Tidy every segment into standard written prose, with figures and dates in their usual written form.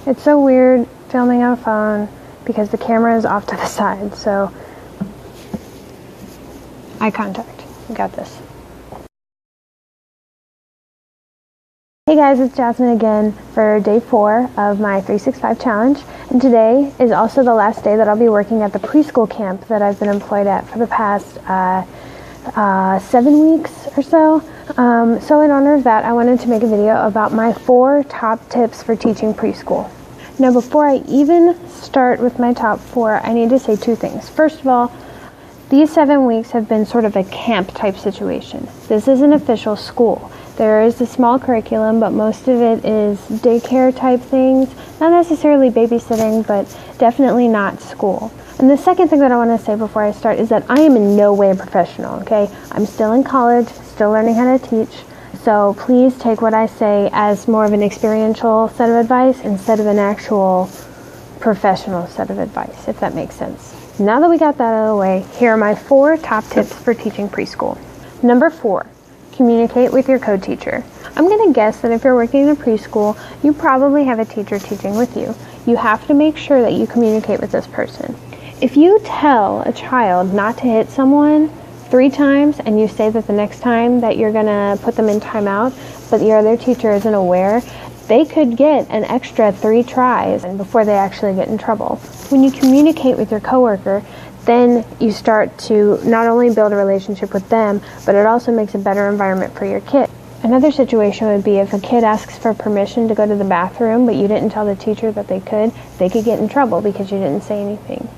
It's so weird filming on a phone because the camera is off to the side, so eye contact. We got this. Hey guys, it's Jasmine again for day 4 of my 365 challenge, and today is also the last day that I'll be working at the preschool camp that I've been employed at for the past 7 weeks or so. So in honor of that, I wanted to make a video about my 4 top tips for teaching preschool. Now before I even start with my top 4, I need to say 2 things. First of all, these 7 weeks have been sort of a camp type situation. This is an official school. There is a small curriculum, but most of it is daycare type things, not necessarily babysitting, but definitely not school. And the second thing that I want to say before I start is that I am in no way a professional, okay? I'm still in college, still learning how to teach, so please take what I say as more of an experiential set of advice instead of an actual professional set of advice, if that makes sense. Now that we got that out of the way, here are my 4 top tips for teaching preschool. Number 4. Communicate with your co-teacher. I'm going to guess that if you're working in a preschool, you probably have a teacher teaching with you. You have to make sure that you communicate with this person. If you tell a child not to hit someone 3 times and you say that the next time that you're going to put them in timeout, but your other teacher isn't aware, they could get an extra 3 tries before they actually get in trouble. When you communicate with your coworker, then you start to not only build a relationship with them, but it also makes a better environment for your kid. Another situation would be if a kid asks for permission to go to the bathroom, but you didn't tell the teacher that they could get in trouble because you didn't say anything.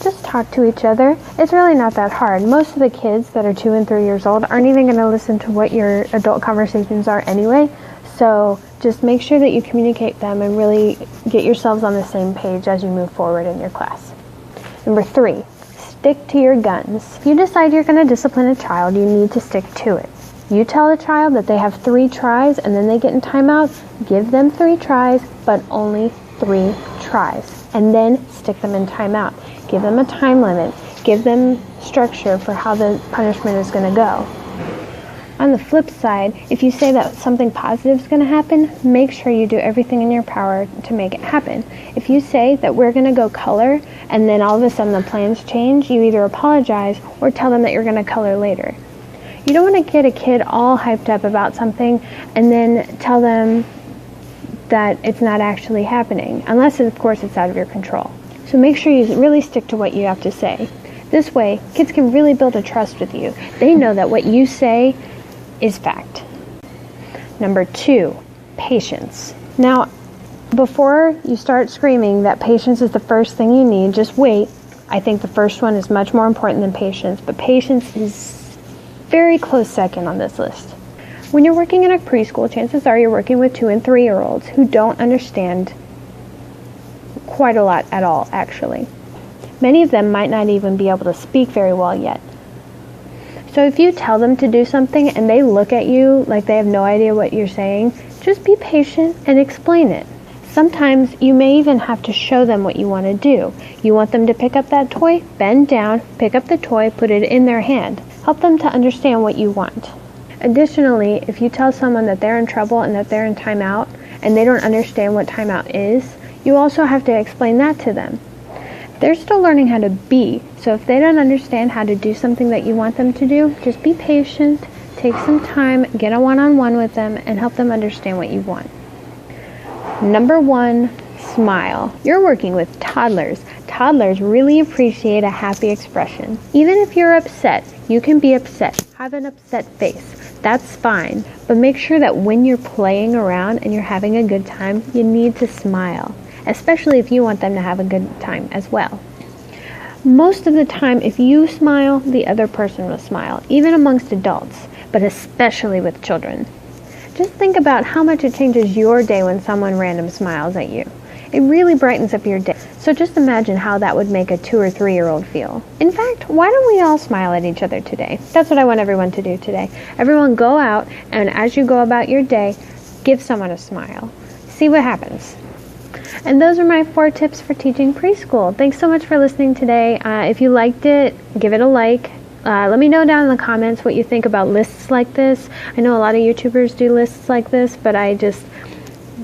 Just talk to each other. It's really not that hard. Most of the kids that are 2 and 3 years old aren't even going to listen to what your adult conversations are anyway, so just make sure that you communicate them and really get yourselves on the same page as you move forward in your class. Number 3, stick to your guns. If you decide you're going to discipline a child, you need to stick to it. You tell a child that they have 3 tries and then they get in timeout, give them 3 tries, but only 3 tries. And then stick them in timeout. Give them a time limit. Give them structure for how the punishment is going to go. On the flip side, if you say that something positive is going to happen, make sure you do everything in your power to make it happen. If you say that we're going to go color and then all of a sudden the plans change, you either apologize or tell them that you're going to color later. You don't want to get a kid all hyped up about something and then tell them that it's not actually happening, unless of course it's out of your control. So make sure you really stick to what you have to say. This way, kids can really build a trust with you. They know that what you say is fact. Number 2, patience. Now, before you start screaming that patience is the first thing you need, just wait. I think the first one is much more important than patience, but patience is very close second on this list. When you're working in a preschool, chances are you're working with 2 and 3-year-olds who don't understand quite a lot at all, actually. Many of them might not even be able to speak very well yet. So if you tell them to do something and they look at you like they have no idea what you're saying, just be patient and explain it. Sometimes you may even have to show them what you want to do. You want them to pick up that toy? Bend down, pick up the toy, put it in their hand. Help them to understand what you want. Additionally, if you tell someone that they're in trouble and that they're in timeout and they don't understand what timeout is, you also have to explain that to them. They're still learning how to be, so if they don't understand how to do something that you want them to do, just be patient, take some time, get a one-on-one with them, and help them understand what you want. Number 1, smile. You're working with toddlers. Toddlers really appreciate a happy expression. Even if you're upset, you can be upset. Have an upset face. That's fine, but make sure that when you're playing around and you're having a good time, you need to smile. Especially if you want them to have a good time as well. Most of the time, if you smile, the other person will smile, even amongst adults, but especially with children. Just think about how much it changes your day when someone random smiles at you. It really brightens up your day. So just imagine how that would make a 2 or 3-year-old feel. In fact, why don't we all smile at each other today? That's what I want everyone to do today. Everyone go out, and as you go about your day, give someone a smile. See what happens. And those are my 4 tips for teaching preschool. Thanks so much for listening today. If you liked it, give it a like. Let me know down in the comments what you think about lists like this. I know a lot of YouTubers do lists like this, but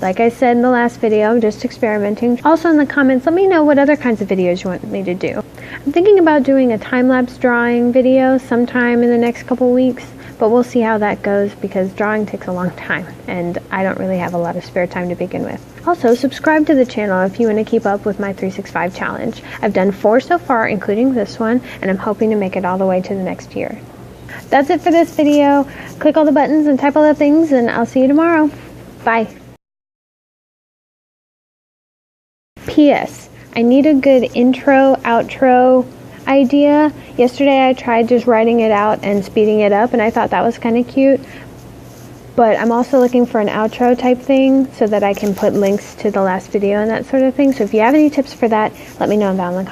Like I said in the last video, I'm just experimenting. Also in the comments, let me know what other kinds of videos you want me to do. I'm thinking about doing a time-lapse drawing video sometime in the next couple weeks, but we'll see how that goes because drawing takes a long time and I don't really have a lot of spare time to begin with. Also, subscribe to the channel if you want to keep up with my 365 challenge. I've done 4 so far, including this one, and I'm hoping to make it all the way to the next year. That's it for this video. Click all the buttons and type all the things, and I'll see you tomorrow. Bye. P.S. I need a good intro, outro idea. Yesterday I tried just writing it out and speeding it up, and I thought that was kind of cute. But I'm also looking for an outro type thing so that I can put links to the last video and that sort of thing. So if you have any tips for that, let me know down in the comments.